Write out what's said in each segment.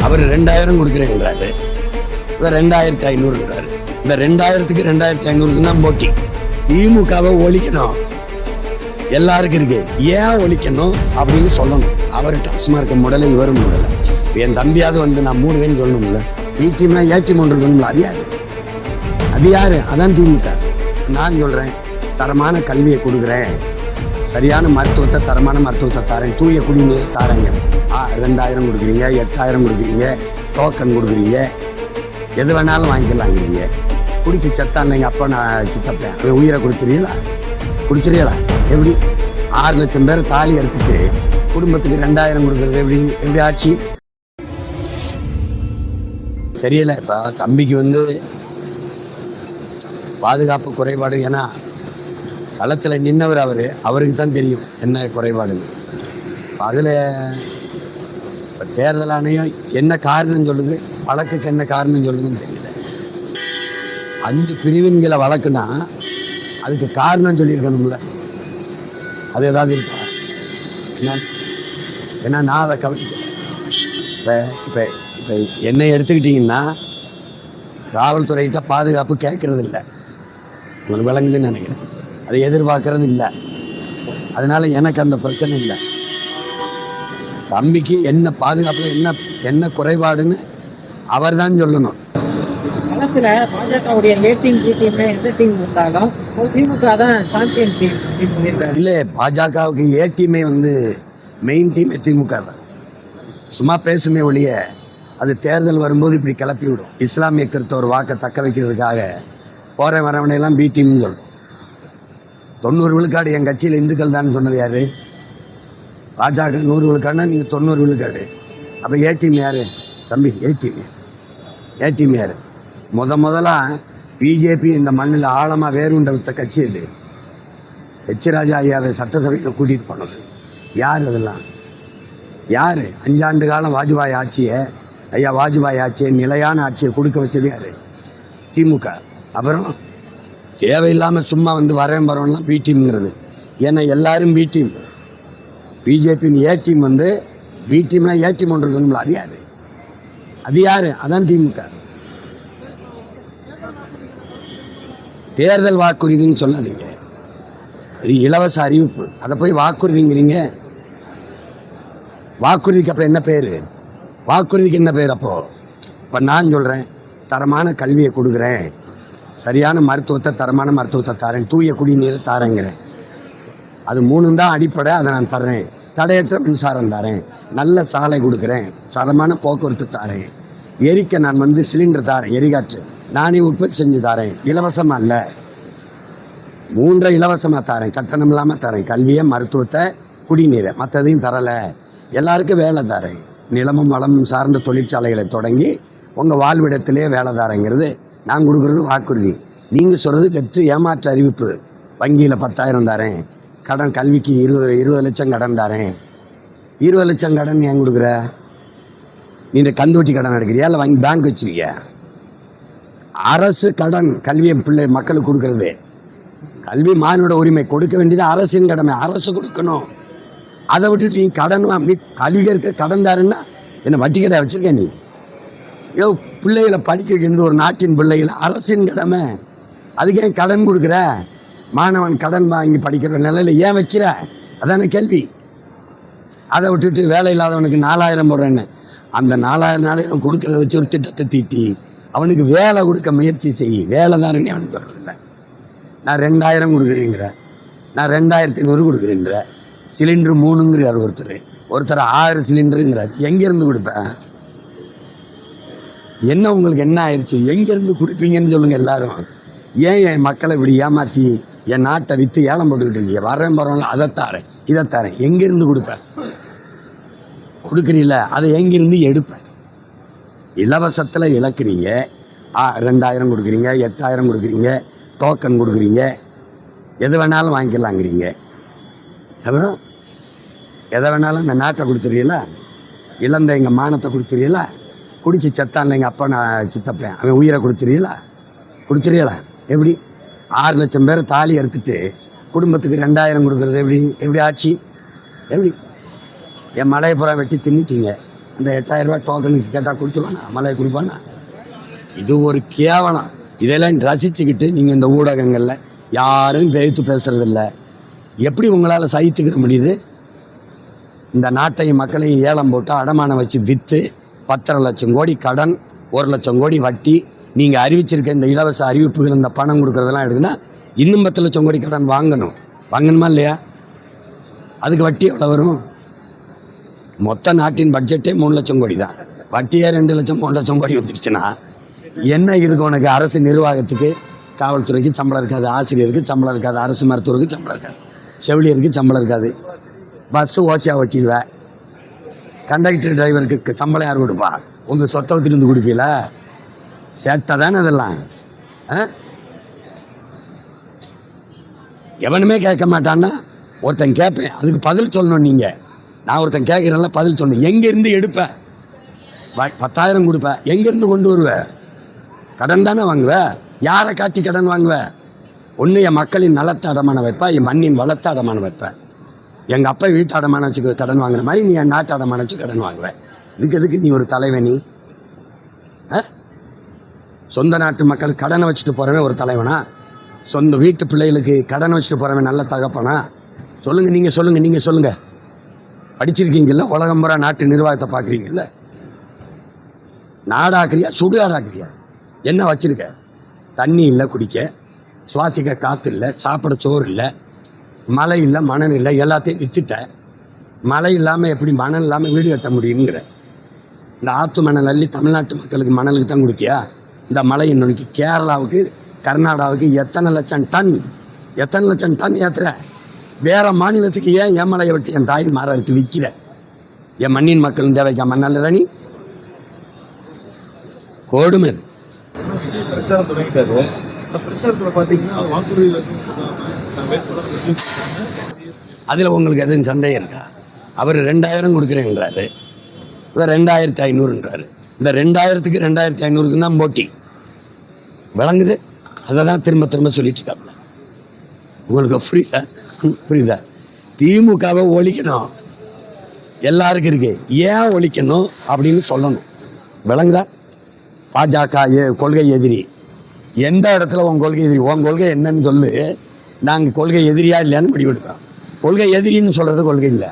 அவர் 2000 கொடுக்குறேன்றாரு, இவர் 2500ன்றாரு. இந்த 2000க்கு 2500க்கு தான் போட்டி. திமுகவை ஒழிக்கணும் எல்லாருக்கும் இருக்கு, ஏன் ஒழிக்கணும் அப்படின்னு சொல்லணும். அவர் டாஸ்மார்க்க முடலை, இவரும் முடலை. என் தம்பியாவது வந்து நான் மூடுவேன்னு சொல்லணும்ல. டீம்னா ஏடிஎம் ஒன்று இருக்கணும்ல. அது யாரு? அது யாரு? அதான் திமுக. நான் சொல்றேன், தரமான கல்வியை கொடுக்குறேன், சரியான மருத்துவத்தை, தரமான மருத்துவத்தை தாரேன், தூய குடிநீர் தாரேங்க. 2000 கொடுக்குறீங்க, 8000 கொடுக்குறீங்க, டோக்கன் கொடுக்குறீங்க, எது வேணாலும் வாங்கிக்கலாங்கிறீங்க. குடிச்சு செத்தான் இல்லைங்க அப்போ நான் சித்தப்பேன், அவன் உயிரை கொடுத்துறீங்களா? எப்படி? 6 லட்சம் பேர் தாலி எடுத்துட்டு குடும்பத்துக்கு 2000 கொடுக்குறது எப்படி ஆட்சி? தெரியல. இப்போ தம்பிக்கு வந்து பாதுகாப்பு குறைபாடு, ஏன்னா களத்தில் நின்னவர் அவருக்கு தான் தெரியும் என்ன குறைபாடுன்னு. அதில் இப்போ தேர்தல் ஆணையம் என்ன காரணம் சொல்லுது, வழக்குக்கு என்ன காரணம் சொல்லுதுன்னு தெரியல. 5 பிரிவின்களை வழக்குனா அதுக்கு காரணம் சொல்லியிருக்கணும்ல. அது ஏதாவது இருக்கா? ஏன்னா நான் அதை கவனிக்கிறேன். இப்போ என்னை எடுத்துக்கிட்டிங்கன்னா, காவல்துறைகிட்ட பாதுகாப்பு கேட்கறது இல்லை, உங்களுக்கு விளங்குதுன்னு நினைக்கிறேன். அதை எதிர்பார்க்கறது இல்லை. அதனால எனக்கு அந்த பிரச்சனை இல்லை. தம்பிக்கு என்ன பாதுகாப்பில் என்ன குறைபாடுன்னு அவர் தான் சொல்லணும். களத்தில் பாஜகவுடைய ஏ டீம், பி டீம், எந்த டீம் இருந்தாலும் திமுக தான் சாம்பியன் டீம். இல்லை, பாஜகவுக்கு ஏ டீமே வந்து மெயின் டீம் திமுக தான். சும்மா பேசுமே ஒழிய அது தேர்தல் வரும்போது இப்படி கிளப்பி விடும். இஸ்லாமிய கிறிஸ்தவர் வாக்கை தக்க வைக்கிறதுக்காக போகிற வரவனையெல்லாம் பி டீம்னு சொல்லும். 90 விழுக்காடு என் கட்சியில் இந்துக்கள் தான் சொன்னது யார்? பாஜக 100 விழுக்காடுனா நீங்கள் 90 விழுக்காடு. அப்போ ஏ டீம் யார் தம்பி? ஏ டீம் யார்? முதலாக பிஜேபி இந்த மண்ணில் ஆழமாக வேறுண்ட விட்ட கட்சி இது. ராஜா ஐயாவை சட்டசபைக்கு கூட்டிகிட்டு போனது யார்? அதெல்லாம் யார்? 5 ஆண்டு காலம் வாஜ்பாய் ஆட்சியை நிலையான ஆட்சியை கொடுக்க வச்சது யார்? திமுக. அப்புறம் தேவையில்லாமல் சும்மா வந்து வரேன் பி டீம்ங்கிறது. ஏன்னா எல்லாரும் பி டீம். பிஜேபின்னு ஏ டீம் வந்து பி டீம்னா ஏ டீம் ஒன்று இருக்கணும்ல. அது யார்? அதான் திமுக. தேர்தல் வாக்குறுதின்னு சொல்லாதீங்க, அது இலவச அறிவிப்பு. அதை போய் வாக்குறுதிங்கிறீங்க. வாக்குறுதிக்கு அப்போ என்ன பேர்? அப்போது இப்போ நான் சொல்கிறேன், தரமான கல்வியை கொடுக்குறேன், சரியான மருத்துவத்தை, தரமான மருத்துவத்தை தாரேன், தூய குடிநீரை தாரேங்கிறேன். அது 3 தான் அடிப்படை. அதை நான் தர்றேன். தடையற்ற மின்சாரம் தாரேன், நல்ல சாலை கொடுக்குறேன், தரமான போக்குவரத்து தாரேன், எரிக்க நான் வந்து சிலிண்டர் தாரேன், எரிகாற்று நானே உற்பத்தி செஞ்சு தாரேன், இலவசமாக இல்லை 3 இலவசமாக தாரேன், கட்டணம் இல்லாமல் தரேன், கல்வியை, மருத்துவத்தை, குடிநீரை, மற்றதையும் தரலை. எல்லாருக்கும் வேலை தாரேன், நிலமும் வளமும் சார்ந்த தொழிற்சாலைகளை தொடங்கி உங்கள் வாழ்விடத்திலே வேலை தாரேங்கிறது நான் கொடுக்குறது வாக்குறுதி. நீங்கள் சொல்கிறது வெற்று ஏமாற்று அறிவிப்பு. வங்கியில் 10,000 தாரேன், கடன் கல்விக்கு 20 லட்சம் கடன் தாரேன். 20 லட்சம் கடன் ஏன் கொடுக்குற? நீங்கள் கந்துவட்டி கடன் எடுக்கிறியா இல்லை வாங்கி பேங்க் வச்சுருக்கிய? அரசு கடன் கல்வியை மக்களுக்கு கொடுக்கறது. கல்வி மானோட உரிமை, கொடுக்க வேண்டியது அரசின் கடமை, அரசு கொடுக்கணும். அதை விட்டுட்டு நீ கடன் கல்விக்கு இருக்க கடன் தாருன்னா என்ன வட்டி கடை வச்சுருக்க? நீ பிள்ளைகளை படிக்க வைக்கிறது ஒரு நாட்டின் பிள்ளைகளை, அரசின் கடமை. அதுக்கு ஏன் கடன் கொடுக்குற? மாணவன் கடன் வாங்கி படிக்கிற நிலையில் ஏன் வைக்கிற? அதான கேள்வி. அதை விட்டுட்டு வேலை இல்லாதவனுக்கு 4000 போடுறேன்னு அந்த 4000 கொடுக்குறத வச்சு ஒரு திட்டத்தை தீட்டி அவனுக்கு வேலை கொடுக்க முயற்சி செய். வேலை தானே அவனுக்கு வரல. நான் 2000 கொடுக்குறீங்கிற, நான் 2500 கொடுக்குறேங்கிற, சிலிண்டரு 3ங்கிறார் ஒருத்தர் 6 சிலிண்டருங்கிறார். எங்கேருந்து கொடுப்பேன்? என்ன உங்களுக்கு என்ன ஆயிடுச்சு? எங்கேருந்து கொடுப்பீங்கன்னு சொல்லுங்கள் எல்லாரும். ஏன் என் மக்களை இப்படி ஏமாற்றி என் நாட்டை விற்று ஏலம் போட்டுக்கிட்டு இருக்கீங்க? வரேன் அதை தாரேன், இதை தாரேன், எங்கேருந்து கொடுப்பேன்? கொடுக்குறீங்கள, அதை எங்கேருந்து எடுப்பேன்? இலவசத்தில் இழக்கிறீங்க. 2000 கொடுக்குறீங்க, 8000 கொடுக்குறீங்க, டோக்கன் கொடுக்குறீங்க, எது வேணாலும் வாங்கிக்கலாங்கிறீங்க. அப்புறம் எதை வேணாலும் இந்த நாட்டை கொடுத்துறீங்களா? இழந்த எங்கள் மானத்தை கொடுத்துறீங்களா? குடிச்சு செத்தான் இல்லைங்க அப்போ நான் சித்தப்பேன், அவன் உயிரை கொடுத்துறீங்களா? எப்படி? 6 லட்சம் பேர் தாலி எடுத்துட்டு குடும்பத்துக்கு 2000 கொடுக்குறது எப்படி ஆட்சி? எப்படி? என் மலையை புறா வெட்டி தின்னுட்டீங்க. இந்த 8000 ரூபாய் டோக்கனுக்கு கேட்டால் கொடுத்துருவானா? மலை கொடுப்பானா? இது ஒரு கேவலம். இதெல்லாம் ரசிச்சுக்கிட்டு நீங்கள் இந்த ஊடகங்களில் யாரும் பேய்த்து பேசுறதில்ல. எப்படி உங்களால் சகித்துக்கிற முடியுது? இந்த நாட்டையும் மக்களையும் ஏலம் போட்டு அடமானம் வச்சு விற்று 10.5 லட்சம் கோடி கடன், 1 லட்சம் கோடி வட்டி, நீங்கள் அறிவிச்சிருக்க இந்த இலவச அறிவிப்புகள், இந்த பணம் கொடுக்குறதெல்லாம் எடுக்குன்னா இன்னும் 10 லட்சம் கோடி கடன் வாங்கணுமா இல்லையா? அதுக்கு வட்டி எவ்வளோ வரும்? மொத்த நாட்டின் பட்ஜெட்டே 3 லட்சம் கோடி தான். வட்டியே 2 லட்சம் 3 லட்சம் கோடி வந்துருச்சுன்னா என்ன இருக்கும் உனக்கு? அரசு நிர்வாகத்துக்கு, காவல்துறைக்கு சம்பளம் இருக்காது, ஆசிரியருக்கு சம்பளம் இருக்காது, அரசு மருத்துவருக்கு சம்பளம் இருக்காது, செவிலியருக்கு சம்பளம் இருக்காது, பஸ்ஸு ஓசியாக ஒட்டிடுவேன், கண்டக்டர் டிரைவருக்கு சம்பளம் யார் கொடுப்பா? உங்கள் சொத்தை வச்சுருந்து கொடுப்பீல? சேட்டை தானே அதெல்லாம். எவனுமே கேட்க மாட்டான்னா ஒருத்தன் கேட்பேன், அதுக்கு பதில் சொல்லணும். நீங்கள் நான் ஒருத்தன் கேட்குறேன்ல, பதில் சொல்லணும். எங்கேருந்து எடுப்பேன்? 10,000 கொடுப்பேன், எங்கேருந்து கொண்டு வருவேன்? கடன் தானே வாங்குவேன். யாரை காட்டி கடன் வாங்குவேன்? ஒன்று என் மக்களின் நலத்தை அடமானம் வைப்பேன், என் மண்ணின் வளத்தை அடமானம் வைப்பேன். எங்கள் அப்பா வீட்டு அடமானம் வச்சு கடன் வாங்குற மாதிரி நீ என் நாட்டு அடமானம் வச்சு கடன் வாங்குவேன். எதுக்கு நீ ஒரு தலைவனி? சொந்த நாட்டு மக்கள் கடனை வச்சுட்டு போகிறவன் ஒரு தலைவனா? சொந்த வீட்டு பிள்ளைகளுக்கு கடனை வச்சுட்டு போகிறவன் நல்ல தகப்பனா? சொல்லுங்கள், நீங்கள் சொல்லுங்கள். படிச்சிருக்கீங்கல்ல, உலகம் பூரா நாட்டு நிர்வாகத்தை பார்க்குறீங்கல்ல. நாடாக்குறியா சுடுகாடாக்குறியா? என்ன வச்சுருக்க? தண்ணி இல்லை குடிக்க, சுவாசிக்க காற்று இல்லை, சாப்பிட சோறு இல்லை, மழை இல்லை, மணல் இல்லை, எல்லாத்தையும் விற்றுட்ட. மழை இல்லாமல் எப்படி மணல் இல்லாமல் வீடு கட்ட முடியுங்கிற? இந்த ஆற்று மணல் அள்ளி தமிழ்நாட்டு மக்களுக்கு மணலுக்கு தான் கொடுக்கியா? இந்த மழை இன்னொன்று கேரளாவுக்கு, கர்நாடகாவுக்கு எத்தனை லட்சம் டன் ஏற்றுற? வேறு மாநிலத்துக்கு ஏன் என் மலையை விட்டு என் தாயின் மாறதுக்கு விற்கிற? என் மண்ணின் மக்களின் தேவைக்கா மண்ணல்ல தானி? கொடுமை. அதில் உங்களுக்கு எதுவும் சந்தேகம் இருக்கா? அவர் 2000 கொடுக்குறேன்றாரு, இவர் 2500ன்றாரு. இந்த 2000க்கு 2500க்கு தான் போட்டி. விளங்குது? அதை தான் திரும்ப சொல்லிட்டு இருக்காங்க. உங்களுக்கு புரியுதா? திமுகவை ஒழிக்கணும், எல்லாருக்கும் இருக்கு. ஏன் ஒழிக்கணும் அப்படின்னு சொல்லணும். விளங்குதா? பாஜக கொள்கை எதிரி. எந்த இடத்துல உன் கொள்கை எதிரி? உன் கொள்கை என்னன்னு சொல்லு, நாங்கள் கொள்கை எதிரியா இல்லையான்னு முடிவெடுக்கிறோம். கொள்கை எதிரின்னு சொல்கிறது கொள்கை இல்லை,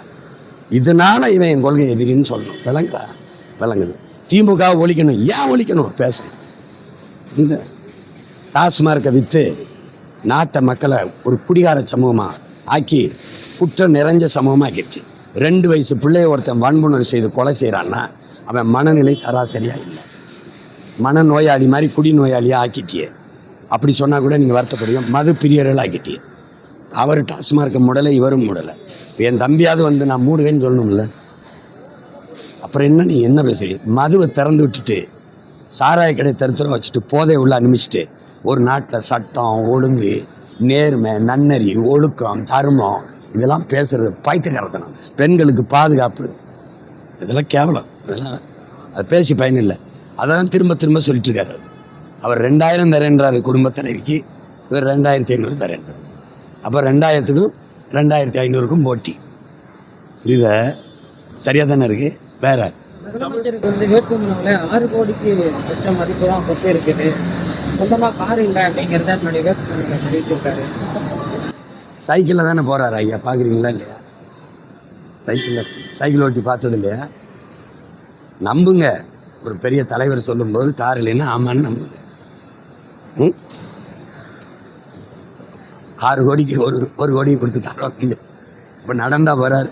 இதனால இவன் என் கொள்கை எதிரின்னு சொல்லணும். விளங்குது? திமுக ஒழிக்கணும். ஏன் ஒழிக்கணும்? பேசணும். இந்த டாஸ்மார்க்கை விற்று நாட்டை மக்களை ஒரு குடிகார சமூகமாக ஆக்கி குற்றம் நிறைஞ்ச சமூகமாக ஆக்கிடுச்சு. 2 வயசு பிள்ளைய ஒருத்தன் வன்புணர்வு செய்து கொலை செய்கிறான்னா அவன் மனநிலை சராசரியாக இல்லை. மனநோயாளி மாதிரி குடிநோயாளியாக ஆக்கிட்டியே. அப்படி சொன்னால் கூட நீங்கள் வருத்தப்படுவீங்க. மது பிரியர்கள் ஆக்கிட்டியே. அவர் டாஸ்மார்க்கை முடலை, இவரும் முடலை. என் தம்பியாவது வந்து நான் மூடுவேன்னு சொல்லணும்ல. அப்புறம் என்ன நீ என்ன பேசுறீங்க? மதுவை திறந்து விட்டுட்டு சாராய கடை தருத்தரம் வச்சுட்டு போதை உள்ள அனுப்பிச்சிட்டு ஒரு நாட்டில் சட்டம் ஒழுங்கு, நேர்மை, நன்னறி, ஒழுக்கம், தர்மம் இதெல்லாம் பேசுகிறது பைத்தியக்காரத்தனம். பெண்களுக்கு பாதுகாப்பு, இதெல்லாம் கேவலம். இதெல்லாம் அது பேசி பயனில்லை. அதான் திரும்ப சொல்லிட்டு இருக்காரு. அவர் 2000 தரேன்றாரு குடும்ப தலைவிக்கு, இவர் 2500 தரேன்றார். அப்போ 2000க்கும் 2500க்கும் போட்டி. புரியுதா? சரியாக தானே இருக்குது. வேற முதலமைச்சருக்கு வந்து வேட்புமனுவில் 6 கோடிக்கு பெற்ற மதிப்பு தான் சொத்து இருக்குது, சொந்தமாக கார் இல்லை அப்படிங்கிறத என்னுடைய வேட்புமனுவில் தெரிவித்திருக்காரு. சைக்கிளில் தானே போகிறாரு ஐயா, பார்க்குறீங்களா இல்லையா? சைக்கிள் ஓட்டி பார்த்தது இல்லையா? நம்புங்க, ஒரு பெரிய தலைவர் சொல்லும்போது கார் இல்லைன்னா ஆமான்னு நம்புங்க. 6 கோடிக்கு ஒரு கோடி கொடுத்து தரோம். இப்போ நடந்தா போகிறாரு.